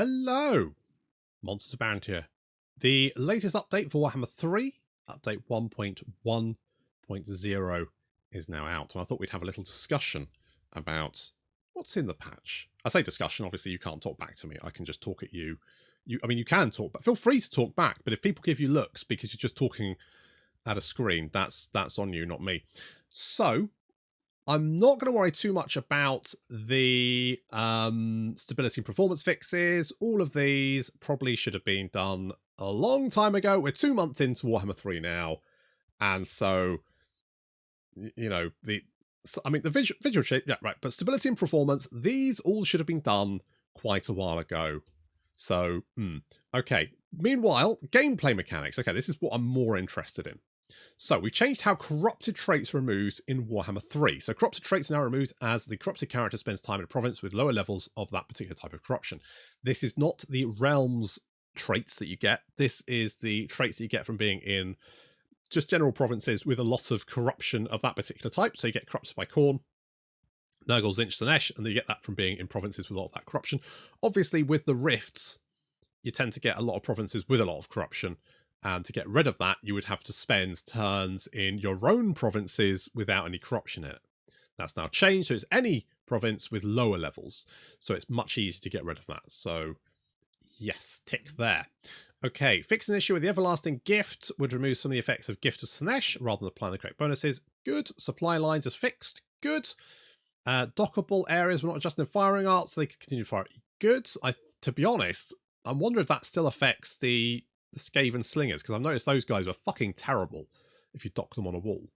Hello! Monsters Abound here. The latest update for Warhammer 3, update 1.1.0, is now out, and I thought we'd have a little discussion about what's in the patch. I say discussion, obviously you can't talk back to me, I can just talk at you. I mean, you can talk, but feel free to talk back, but if people give you looks because you're just talking at a screen, that's on you, not me. So, I'm not going to worry too much about the stability and performance fixes. All of these probably should have been done a long time ago. We're 2 months into Warhammer 3 now. And so, you know, the visual shape, yeah, right. But stability and performance, these all should have been done quite a while ago. So, okay. Meanwhile, gameplay mechanics. Okay, this is what I'm more interested in. So we've changed how corrupted traits are removed in Warhammer 3. So corrupted traits are now removed as the corrupted character spends time in a province with lower levels of that particular type of corruption. This is not the realms traits that you get. This is the traits that you get from being in just general provinces with a lot of corruption of that particular type. So you get corrupted by Khorne, Nurgle, Tzeentch, Slaanesh, and you get that from being in provinces with a lot of that corruption. Obviously, with the rifts, you tend to get a lot of provinces with a lot of corruption. And to get rid of that, you would have to spend turns in your own provinces without any corruption in it. That's now changed, so it's any province with lower levels. So it's much easier to get rid of that. So, yes, tick there. Okay, fix an issue with the Everlasting Gift would remove some of the effects of Gift of Slaanesh rather than applying the correct bonuses. Good. Supply lines is fixed. Good. Dockable areas were not adjusting firing arts, so they could continue to fire. Good. To be honest, I wonder if that still affects the Skaven Slingers, because I've noticed those guys are fucking terrible if you dock them on a wall.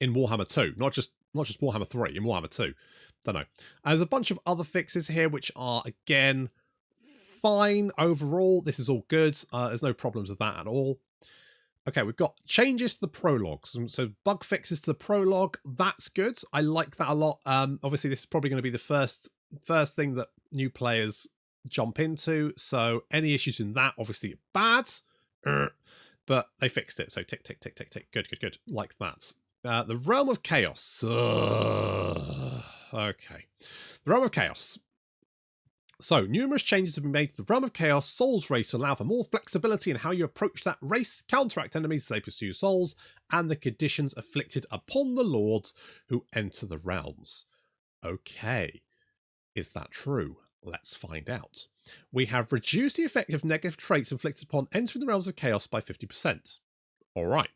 In Warhammer 2, not just Warhammer 3, in Warhammer 2. Don't know. There's a bunch of other fixes here which are, again, fine overall. This is all good. There's no problems with that at all. Okay, we've got changes to the prologue. So bug fixes to the prologue. That's good. I like that a lot. Obviously, this is probably going to be the first thing that new players jump into, so any issues in that obviously bad, but they fixed it, so tick tick tick tick tick. Good, like that. The Realm of Chaos. Okay, the Realm of Chaos. So numerous changes have been made to the Realm of Chaos Souls race to allow for more flexibility in how you approach that race, counteract enemies as they pursue souls, and the conditions afflicted upon the lords who enter the realms. Okay, is that true? Let's find out. We have reduced the effect of negative traits inflicted upon entering the realms of chaos by 50%. Alright.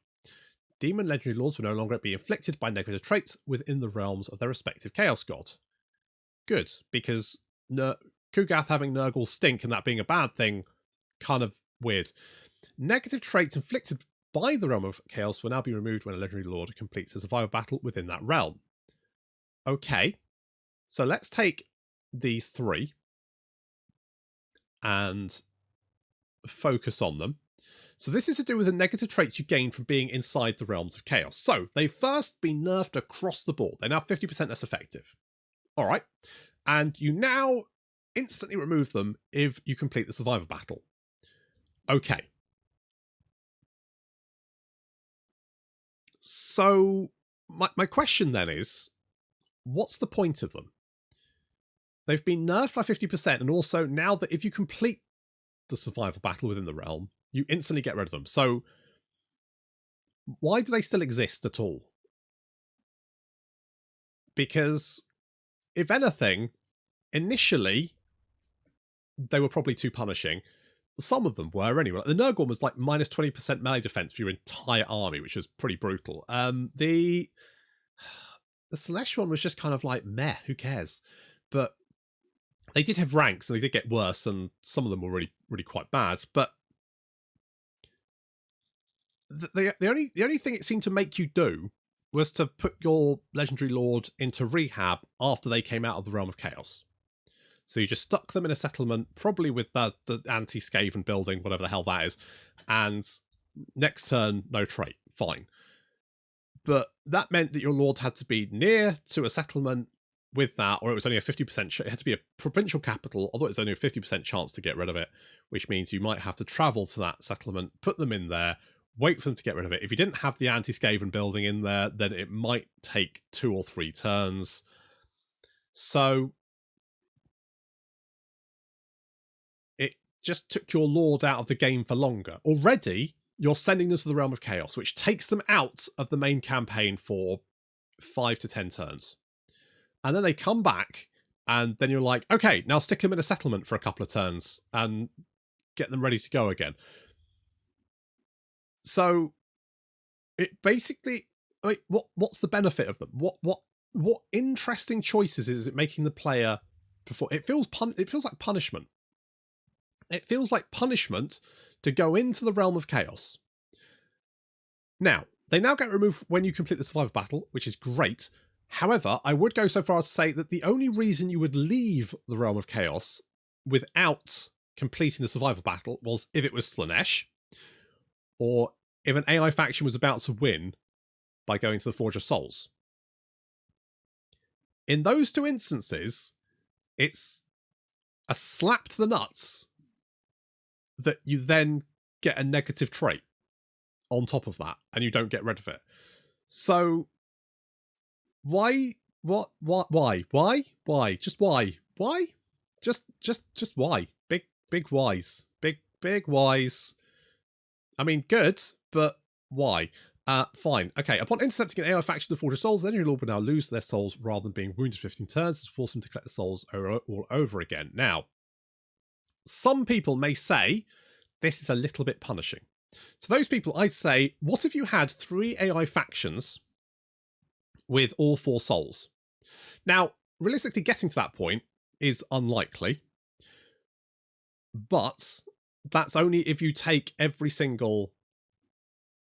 Demon legendary lords will no longer be inflicted by negative traits within the realms of their respective chaos god. Good, because Kugath having Nurgle stink and that being a bad thing, kind of weird. Negative traits inflicted by the realm of chaos will now be removed when a legendary lord completes a survival battle within that realm. Okay, so let's take these three and focus on them. So this is to do with the negative traits you gain from being inside the realms of chaos. So they've first been nerfed across the board. They're now 50% less effective. All right. And you now instantly remove them if you complete the survivor battle. Okay. So my question then is, what's the point of them? They've been nerfed by 50%, and also now that if you complete the survival battle within the realm, you instantly get rid of them. So, why do they still exist at all? Because, if anything, initially, they were probably too punishing. Some of them were anyway. Like the Nurgle was like minus 20% melee defense for your entire army, which was pretty brutal. The Slaanesh one was just kind of like, meh, who cares? But they did have ranks, and they did get worse, and some of them were really, really quite bad. But the only thing it seemed to make you do was to put your legendary lord into rehab after they came out of the Realm of Chaos. So you just stuck them in a settlement, probably with the anti-Skaven building, whatever the hell that is, and next turn, no trait. Fine. But that meant that your lord had to be near to a settlement with that, or it was only a 50%, it had to be a provincial capital, although it's only a 50% chance to get rid of it, which means you might have to travel to that settlement, put them in there, wait for them to get rid of it. If you didn't have the anti-Skaven building in there, then it might take 2 or 3 turns. So just took your lord out of the game for longer. Already, you're sending them to the Realm of Chaos, which takes them out of the main campaign for 5 to 10 turns. And then they come back, and then you're like, okay, now stick them in a settlement for a couple of turns and get them ready to go again. So it basically, I mean, what's the benefit of them? What interesting choices is it making the player perform? It feels like punishment. It feels like punishment to go into the Realm of Chaos. Now, they now get removed when you complete the survival battle, which is great. However, I would go so far as to say that the only reason you would leave the Realm of Chaos without completing the survival battle was if it was Slaanesh, or if an AI faction was about to win by going to the Forge of Souls. In those two instances, it's a slap to the nuts that you then get a negative trait on top of that, and you don't get rid of it. So, why? What? Why? Just why? Why? Just why? Big whys. Big whys. I mean, good, but why? Fine. Okay, upon intercepting an AI faction of the Forge of Souls, then your lord will now lose their souls rather than being wounded 15 turns to force them to collect the souls all over again. Now, some people may say this is a little bit punishing. To those people, I'd say, what if you had 3 AI factions with all 4 souls? Now, realistically, getting to that point is unlikely, but that's only if you take every single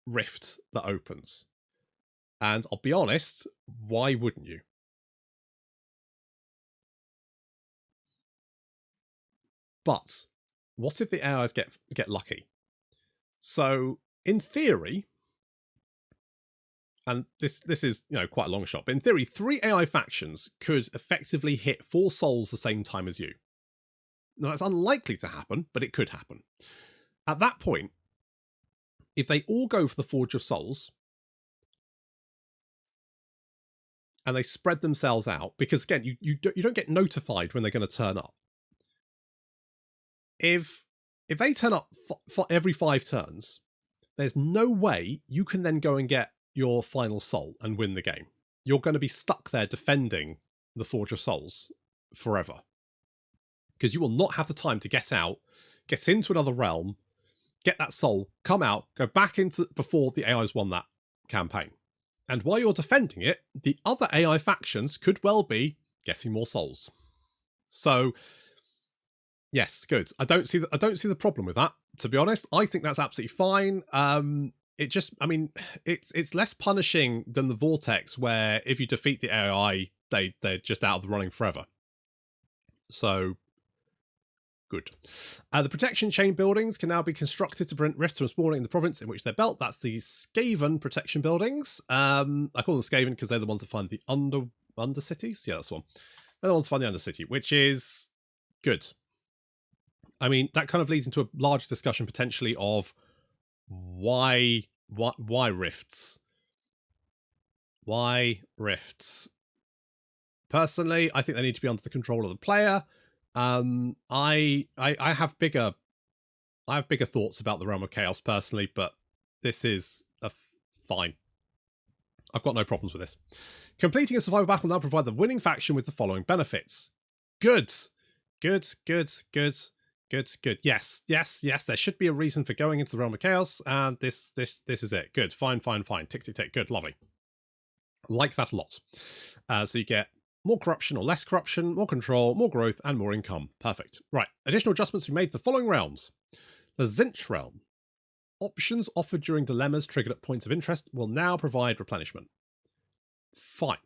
rift that opens. And I'll be honest, why wouldn't you? But what if the AIs get lucky? So, in theory, and this is, you know, quite a long shot, but in theory, 3 AI factions could effectively hit 4 souls the same time as you. Now, that's unlikely to happen, but it could happen. At that point, if they all go for the Forge of Souls, and they spread themselves out, because again, you don't get notified when they're going to turn up. If they turn up for every 5 turns, there's no way you can then go and get your final soul and win the game. You're going to be stuck there defending the Forge of Souls forever, because you will not have the time to get out, get into another realm, get that soul, come out, go back into before the AI's won that campaign. And while you're defending it, the other AI factions could well be getting more souls. So, yes, good. I don't see the problem with that. To be honest, I think that's absolutely fine. It just, I mean, it's less punishing than the Vortex, where if you defeat the AI, they're just out of the running forever. So, good. The protection chain buildings can now be constructed to prevent rifts from spawning in the province in which they're built. That's the Skaven protection buildings. I call them Skaven because they're the ones that find the undercities. Yeah, that's the one. They're the ones that find the undercity, which is good. I mean, that kind of leads into a larger discussion potentially of why rifts? Why rifts? Personally, I think they need to be under the control of the player. I have bigger thoughts about the Realm of Chaos personally, but this is fine. I've got no problems with this. Completing a survival battle will now provide the winning faction with the following benefits. Good. Yes. There should be a reason for going into the Realm of Chaos, and this is it. Good. Fine. Tick. Good. Lovely. Like that a lot. So you get more corruption or less corruption, more control, more growth, and more income. Perfect. Right. Additional adjustments we made to the following realms. The Tzeentch realm. Options offered during dilemmas triggered at points of interest will now provide replenishment. Fine.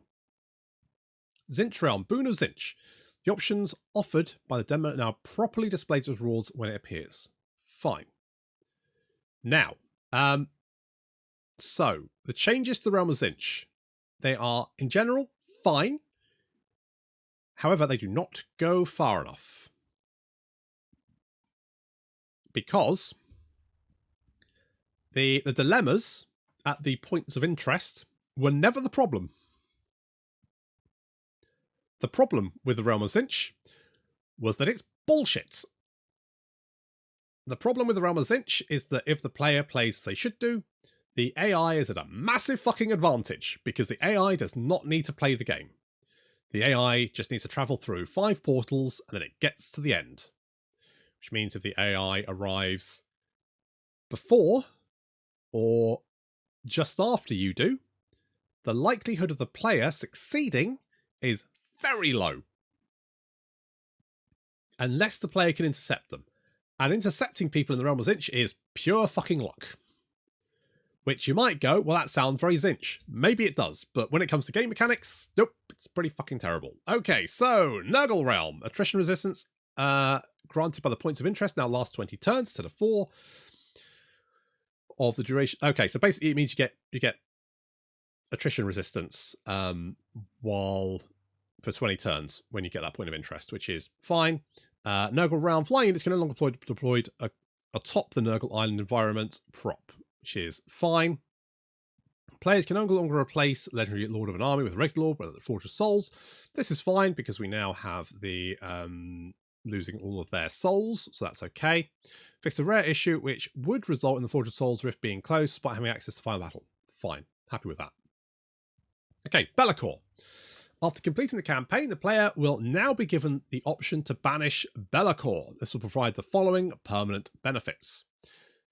Tzeentch realm. Boon of Tzeentch. The options offered by the demo now properly displayed as rewards when it appears. Fine. Now, so the changes to the realm of Tzeentch, they are in general fine. However, they do not go far enough. Because the dilemmas at the points of interest were never the problem. The problem with the Realm of Tzeentch was that it's bullshit. The problem with the Realm of Zinch is that if the player plays as they should do, the AI is at a massive fucking advantage because the AI does not need to play the game. The AI just needs to travel through 5 portals and then it gets to the end. Which means if the AI arrives before or just after you do, the likelihood of the player succeeding is very low. Unless the player can intercept them. And intercepting people in the Realm of Zinch is pure fucking luck. Which you might go, well, that sounds very Zinch. Maybe it does, but when it comes to game mechanics, nope, it's pretty fucking terrible. Okay, so, Nurgle Realm. Attrition resistance granted by the points of interest now lasts 20 turns instead of 4 of the duration. Okay, so basically it means you get attrition resistance while for 20 turns when you get that point of interest, which is fine. Nurgle Realm flying units can no longer be deployed atop the Nurgle Island environment prop, which is fine. Players can no longer replace Legendary Lord of an Army with a regular Lord, but the Forge of Souls. This is fine because we now have the losing all of their souls, so that's okay. Fixed a rare issue, which would result in the Forge of Souls rift being closed, despite having access to final battle. Fine. Happy with that. Okay, Be'lakor. After completing the campaign, the player will now be given the option to banish Be'lakor. This will provide the following permanent benefits.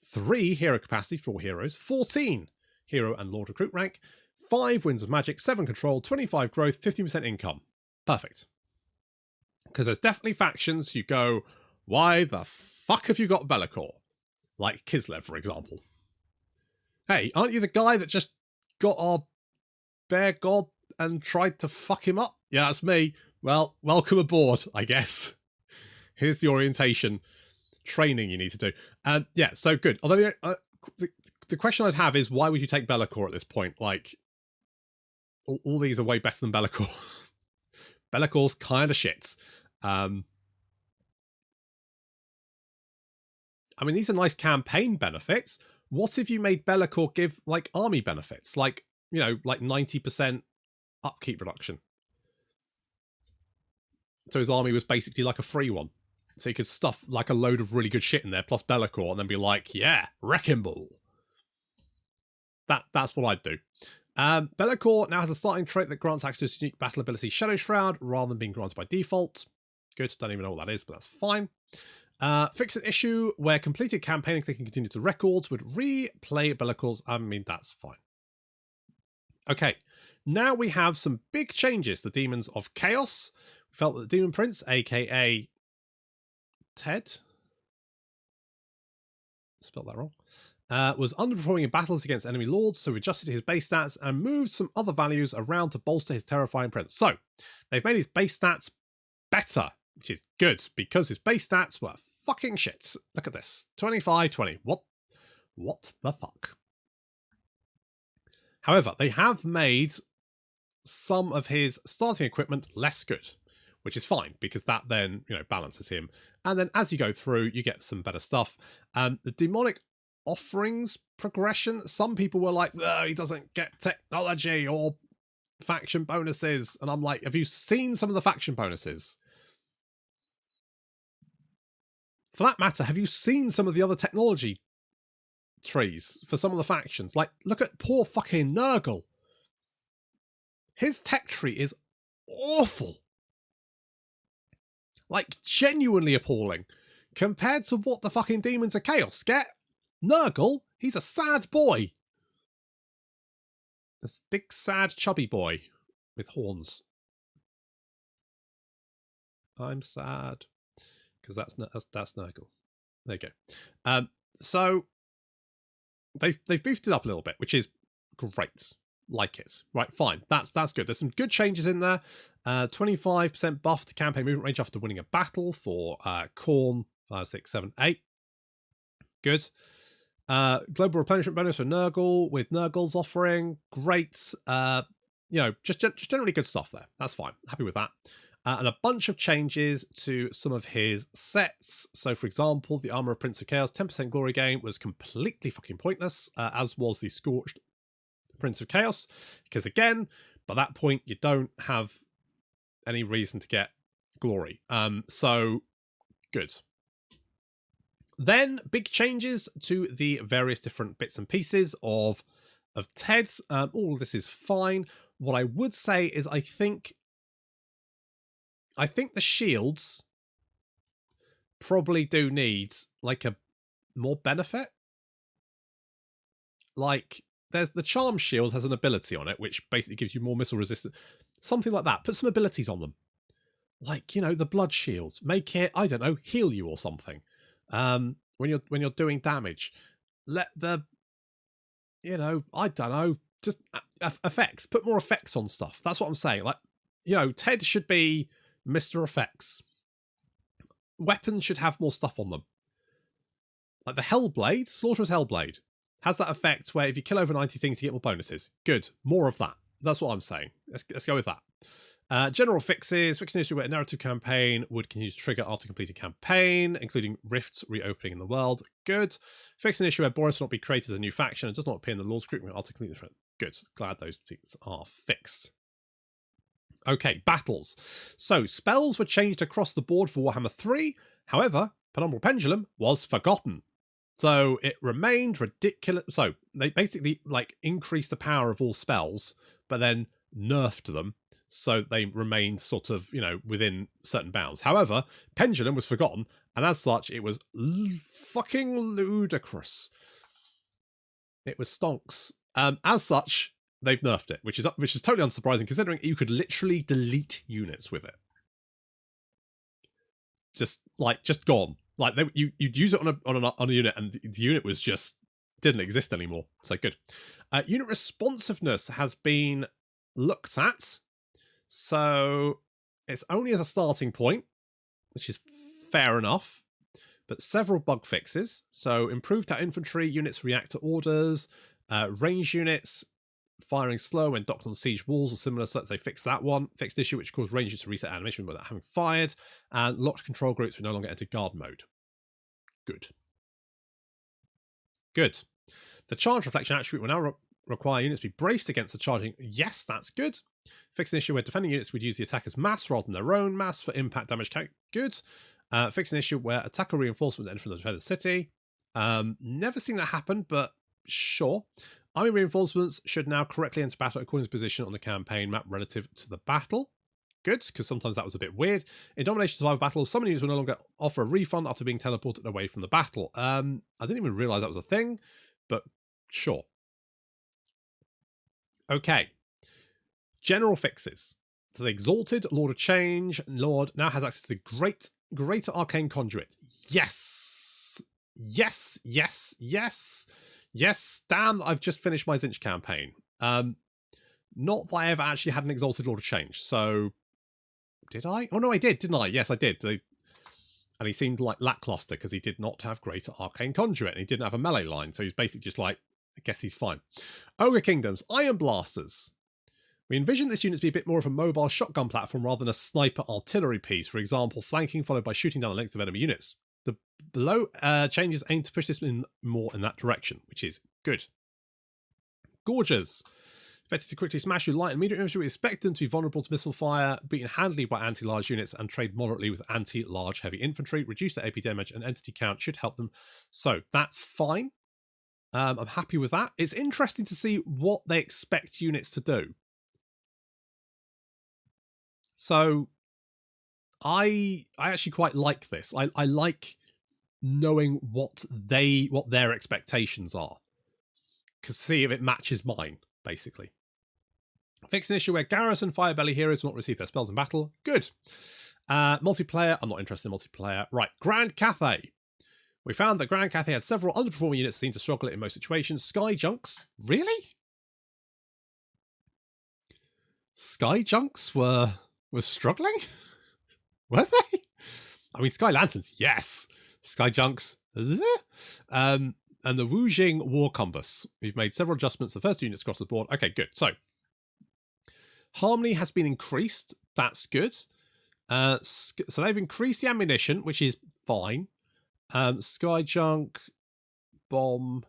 3 hero capacity for all heroes, 14 hero and lord recruit rank, 5 winds of magic, 7 control, 25 growth, 15% income. Perfect. Because there's definitely factions you go, why the fuck have you got Be'lakor? Like Kislev, for example. Hey, aren't you the guy that just got our bear god and tried to fuck him up? Yeah, that's me. Well, welcome aboard, I guess. Here's the orientation training you need to do. Yeah, so good. Although the question I'd have is, why would you take Be'lakor at this point? Like, all these are way better than Be'lakor. Bellacor's kind of shit. I mean, these are nice campaign benefits. What if you made Be'lakor give, like, army benefits? Like, you know, like 90% upkeep reduction. So his army was basically like a free one. So he could stuff, like, a load of really good shit in there, plus Be'lakor, and then be like, yeah, Wrecking Ball. That's what I'd do. Be'lakor now has a starting trait that grants access to his unique battle ability Shadow Shroud, rather than being granted by default. Good, don't even know what that is, but that's fine. Fix an issue where completed campaign and clicking continue to records would replay Be'lakor's. I mean, that's fine. Okay, now we have some big changes to Demons of Chaos. We felt that the Demon Prince, aka Ted, spelled that wrong, was underperforming in battles against enemy lords, so we adjusted his base stats and moved some other values around to bolster his terrifying presence. So, they've made his base stats better, which is good, because his base stats were fucking shit. Look at this. 25, 20. What the fuck? However, they have made some of his starting equipment less good, which is fine, because that then, you know, balances him. And then as you go through, you get some better stuff. The demonic offerings progression, some people were like, oh, he doesn't get technology or faction bonuses. And I'm like, have you seen some of the faction bonuses? For that matter, have you seen some of the other technology trees for some of the factions? Like, look at poor fucking Nurgle. His tech tree is awful. Like, genuinely appalling. Compared to what the fucking Demons of Chaos get. Nurgle, he's a sad boy. This big, sad, chubby boy with horns. I'm sad. Because that's Nurgle. There you go. So, they've beefed it up a little bit, which is great. Like it. Right, fine. That's good. There's some good changes in there. 25% buff to campaign movement range after winning a battle for Khorne 5, 6, 7, 8. Good. Global replenishment bonus for Nurgle with Nurgle's offering. Great. You know, just generally good stuff there. That's fine. Happy with that. And a bunch of changes to some of his sets. So, for example, the Armor of Prince of Chaos 10% glory gain was completely fucking pointless, as was the Scorched Prince of Chaos, because again, by that point, you don't have any reason to get glory. So, good. Then big changes to the various different bits and pieces of TEDs. All of this is fine. What I would say is I think the shields probably do need like a more benefit. Like there's the charm shield has an ability on it which basically gives you more missile resistance. Something like that. Put some abilities on them. Like, you know, the blood shield. Make it, I don't know, heal you or something. When you're doing damage. Let the, you know, I don't know, just effects. Put more effects on stuff. That's what I'm saying. Like, you know, Ted should be Mr. Effects. Weapons should have more stuff on them. Like the Hellblade, Slaughterous Hellblade, has that effect where if you kill over 90 things, you get more bonuses. Good. More of that. That's what I'm saying. Let's go with that. General fixes. Fix an issue where a narrative campaign would continue to trigger after completed campaign, including rifts reopening in the world. Good. Fix an issue where Boris will not be created as a new faction and does not appear in the Lord's Group after completing the front. Good. Glad those things are fixed. Okay, battles. So, spells were changed across the board for Warhammer 3. However, Penumbral Pendulum was forgotten. So, it remained ridiculous. So, they basically, like, increased the power of all spells, but then nerfed them. So, they remained sort of, you know, within certain bounds. However, Pendulum was forgotten, and as such, it was fucking ludicrous. It was stonks. As such, they've nerfed it, which is totally unsurprising considering you could literally delete units with it. Just gone. Like you'd use it on a unit, and the unit was just didn't exist anymore. So good. Unit responsiveness has been looked at, so it's only as a starting point, which is fair enough. But several bug fixes. So improved how infantry units react to orders, range units firing slow when docked on siege walls or similar, so they fixed that one. Fixed issue which caused rangers to reset animation without having fired, and locked control groups would no longer enter guard mode. Good. Good. The charge reflection attribute will now require units to be braced against the charging. Yes, that's good. Fixed an issue where defending units would use the attacker's mass rather than their own mass for impact damage. Good. Fixed an issue where attacker reinforcement enter from the defended city. Never seen that happen, but sure. Army reinforcements should now correctly enter battle according to position on the campaign map relative to the battle. Good, because sometimes that was a bit weird. In domination survival battles, some units will no longer offer a refund after being teleported away from the battle. I didn't even realise that was a thing, but sure. Okay. General fixes. So the Exalted Lord of Change Lord now has access to the Greater Arcane Conduit. Yes! Yes, yes, yes. Yes, damn, I've just finished my Zinch campaign. Not that I ever actually had an Exalted Lord of Change, so... Did I? Oh, no, I did, didn't I? Yes, I did. And he seemed like lackluster because he did not have Greater Arcane Conduit, and he didn't have a melee line, so he's basically just like, I guess he's fine. Ogre Kingdoms, Iron Blasters. We envisioned this unit to be a bit more of a mobile shotgun platform rather than a sniper artillery piece, for example, flanking followed by shooting down the length of enemy units. The below changes aim to push this more in that direction, which is good. Gorges. Expected to quickly smash your light and medium infantry. We expect them to be vulnerable to missile fire, beaten handily by anti-large units, and trade moderately with anti-large heavy infantry. Reduce their AP damage and entity count should help them. So that's fine. I'm happy with that. It's interesting to see what they expect units to do. So I actually quite like this. I like knowing what their expectations are. Because see if it matches mine, basically. Fix an issue where Garrison Firebelly heroes will not receive their spells in battle. Good. Multiplayer. I'm not interested in multiplayer. Right. Grand Cathay. We found that Grand Cathay had several underperforming units that seemed to struggle in most situations. Sky Junks. Really? Sky Junks were struggling? Were they? I mean, Sky Lanterns, yes. Sky Junks, and the Wujing War Compass. We've made several adjustments to the first units across the board. Okay, good. So, Harmony has been increased. That's good. So they've increased the ammunition, which is fine. Sky Junk, Bomb,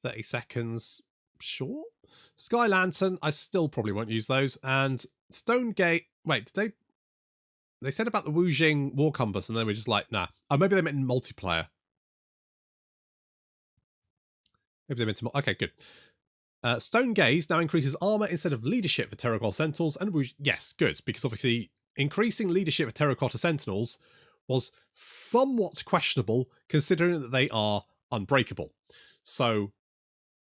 30 seconds, sure. Sky Lantern, I still probably won't use those. And Stone Gate, wait, did they said about the Wujing War Compass and they were just like, nah. Oh, maybe they meant in multiplayer. Maybe they've been to more. Okay, good. Stone Gaze now increases armor instead of leadership for Terracotta Sentinels. And yes, good, because obviously increasing leadership for Terracotta Sentinels was somewhat questionable considering that they are unbreakable. So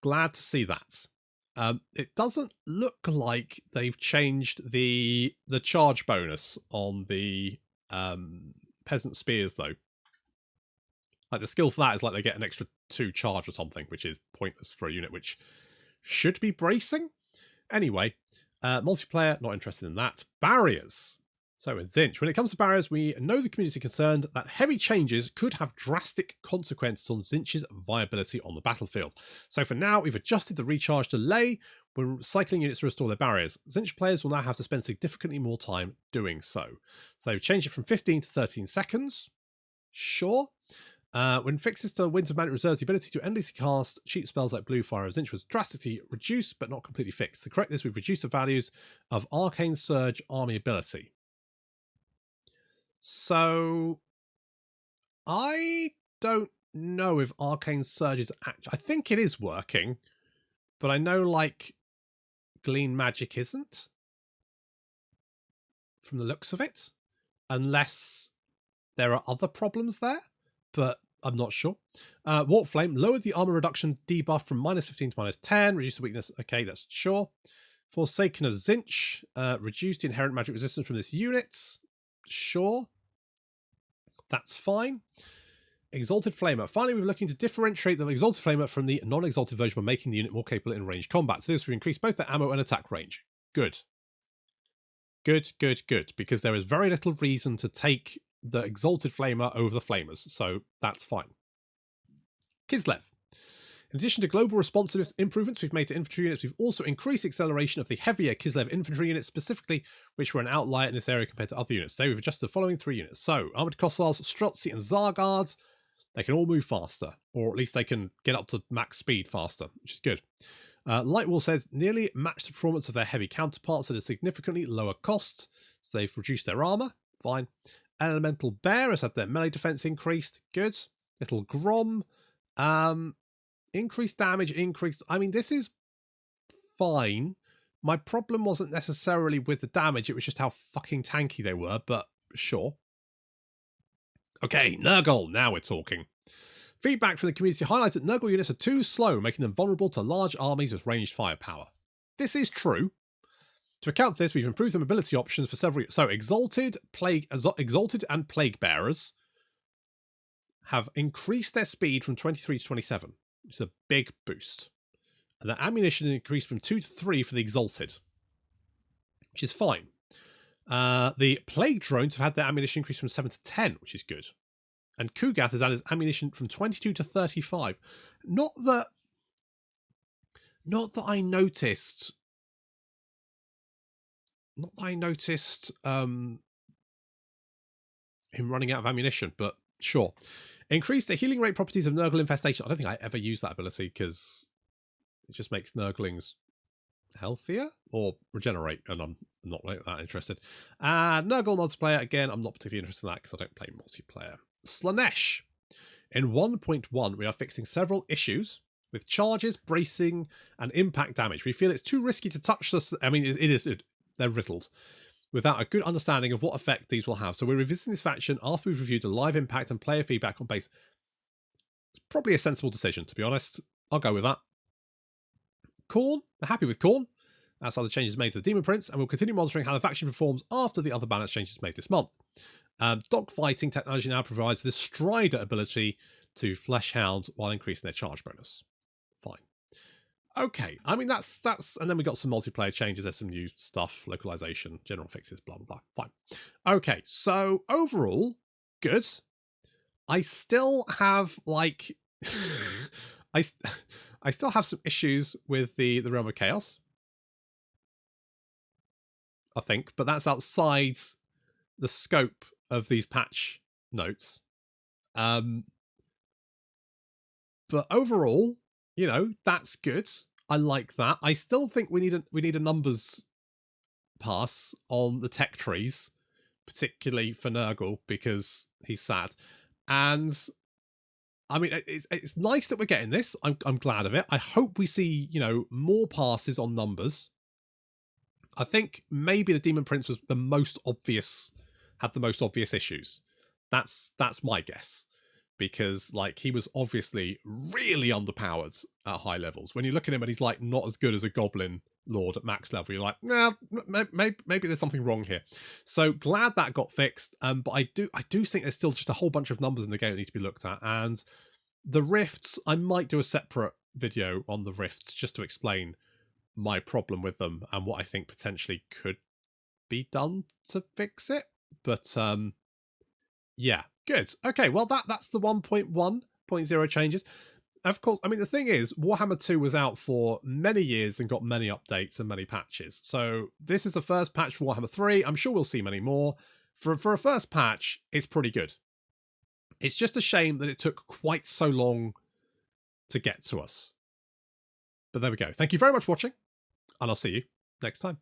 glad to see that. It doesn't look like they've changed the charge bonus on the Peasant Spears, though. Like, the skill for that is like they get an extra 2 charge or something, which is pointless for a unit which should be bracing. Anyway, multiplayer, not interested in that. Barriers. So with Tzeentch, when it comes to barriers, we know the community concerned that heavy changes could have drastic consequences on Tzeentch's viability on the battlefield. So for now, we've adjusted the recharge delay when cycling units to restore their barriers. Tzeentch players will now have to spend significantly more time doing so. So they've changed it from 15 to 13 seconds. Sure. When fixes to Winds of Magic reserves the ability to endlessly cast cheap spells like Blue Fire, Tzeentch was drastically reduced but not completely fixed. To correct this, we've reduced the values of Arcane Surge army ability. So I don't know if Arcane Surge is actually... I think it is working, but I know, like, Glean Magic isn't, from the looks of it, unless there are other problems there, but I'm not sure. Warp Flame lowered the armor reduction debuff from -15 to -10, reduced the weakness. Okay, that's sure. Forsaken of Tzeentch, reduced the inherent magic resistance from this unit. Sure. That's fine. Exalted Flamer. Finally, we're looking to differentiate the Exalted Flamer from the non-exalted version by making the unit more capable in ranged combat. So this will increase both their ammo and attack range. Good. Good, good, good. Because there is very little reason to take the Exalted Flamer over the Flamers. So that's fine. Kislev. In addition to global responsiveness improvements we've made to infantry units, we've also increased acceleration of the heavier Kislev infantry units, specifically, which were an outlier in this area compared to other units. Today we've adjusted the following 3 units. So, Armoured Kossars, Strozzi and Zargards, they can all move faster, or at least they can get up to max speed faster, which is good. Lightwall says, nearly match the performance of their heavy counterparts at a significantly lower cost, so they've reduced their armour, fine. Elemental Bear has had their melee defense increased, good. Little Grom, increased damage, increased... I mean, this is fine. My problem wasn't necessarily with the damage, it was just how fucking tanky they were, but sure. Okay, Nurgle, now we're talking. Feedback from the community highlights that Nurgle units are too slow, making them vulnerable to large armies with ranged firepower. This is true. To account for this, we've improved the mobility options for several... So, Exalted and Plague Bearers have increased their speed from 23 to 27. Which is a big boost. And the ammunition increased from 2 to 3 for the Exalted, which is fine. The Plague Drones have had their ammunition increase from 7 to 10, which is good. And Kugath has had his ammunition from 22 to 35. Not that I noticed... Not that I noticed him running out of ammunition, but sure. Increase the healing rate properties of Nurgle Infestation. I don't think I ever use that ability because it just makes Nurglings healthier or regenerate, and I'm not that interested. Nurgle multiplayer, again, I'm not particularly interested in that because I don't play multiplayer. Slanesh. In 1.1, we are fixing several issues with charges, bracing, and impact damage. We feel it's too risky to touch this. I mean, they're riddled without a good understanding of what effect these will have. So we're revisiting this faction after we've reviewed the live impact and player feedback on base. It's probably a sensible decision, to be honest. I'll go with that. Khorne, they're happy with Khorne. That's how the changes made to the Demon Prince, and we'll continue monitoring how the faction performs after the other balance changes made this month. Dogfighting technology now provides this Strider ability to Fleshhound while increasing their charge bonus. Fine. Okay, I mean, that's, and then we got some multiplayer changes, there's some new stuff, localization, general fixes, blah, blah, blah. Fine. Okay, so overall, good. I still have, like, I still have some issues with the Realm of Chaos, I think, but that's outside the scope of these patch notes. But overall, you know, that's good. I like that. I still think we need a numbers pass on the tech trees, particularly for Nurgle, because he's sad. And I mean, it's nice that we're getting this. I'm glad of it. I hope we see, you know, more passes on numbers. I think maybe the Demon Prince was the most obvious, had the most obvious issues. That's my guess. Because, like, he was obviously really underpowered at high levels. When you look at him and he's, like, not as good as a Goblin Lord at max level, you're like, nah, maybe there's something wrong here. So glad that got fixed. But I do think there's still just a whole bunch of numbers in the game that need to be looked at. And the rifts, I might do a separate video on the rifts just to explain my problem with them and what I think potentially could be done to fix it. But yeah, good. Okay, well that's the 1.1.0 changes. Of course, I mean, the thing is, Warhammer 2 was out for many years and got many updates and many patches. So this is the first patch for Warhammer 3. I'm sure we'll see many more. For a first patch, it's pretty good. It's just a shame that it took quite so long to get to us. But there we go. Thank you very much for watching, and I'll see you next time.